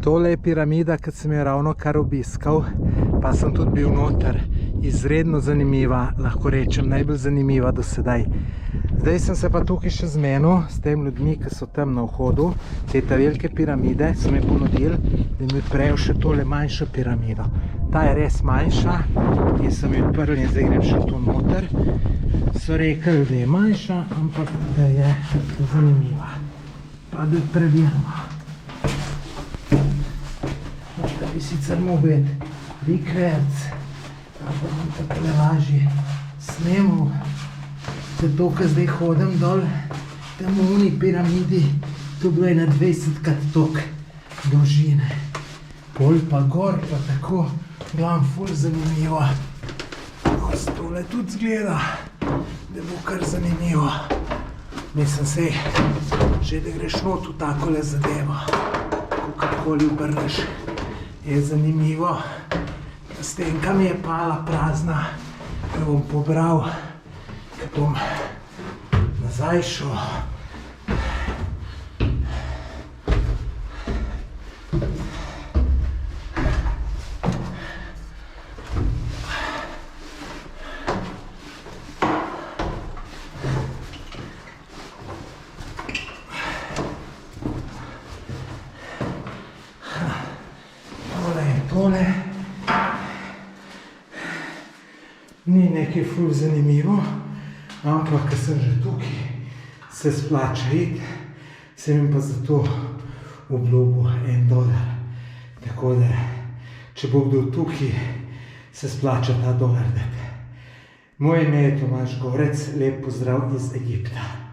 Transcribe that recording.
Tole je piramida, ki sem jo ravno kar obiskal, pa sem tudi bil noter. Izredno zanimiva, lahko rečem, najbolj zanimiva do sedaj. Zdaj sem se pa tukaj še zmenil s tem ljudmi, ki so tam na vhodu, te velike piramide, so mi ponudili, da mi odprejo še tole manjšo piramido. Ta je res manjša, jaz sem jo odprl in zdaj grem še tu noter. So rekli, da je manjša, ampak da je zanimiva. Pa da preverimo. Da bi sicer mogel biti rikverc, ampak bom takole lažje snemal. Zato, ker zdaj hodim dol, tam v uni piramidi, to bilo je na 20krat toliko dolžine. Pol pa gor, pa tako, glavno ful zanimivo. Tole tudi zgleda, da bo kar zanimivo. Mislim se, že da greš not v takole zadevo, kakorkoli obrneš, je zanimivo. Stenka mi je pala prazna, jo bom pobral, ker bom nazaj šel. Tole ni nekaj ful zanimivo, ampak ker sem že tukaj, se splača iti, sem jim pa zato obljubil $1. Tako da, če bo kdo tukaj, se splača ta dolar dati. Moje ime je Tomaž Gorec, lep pozdrav iz Egipta.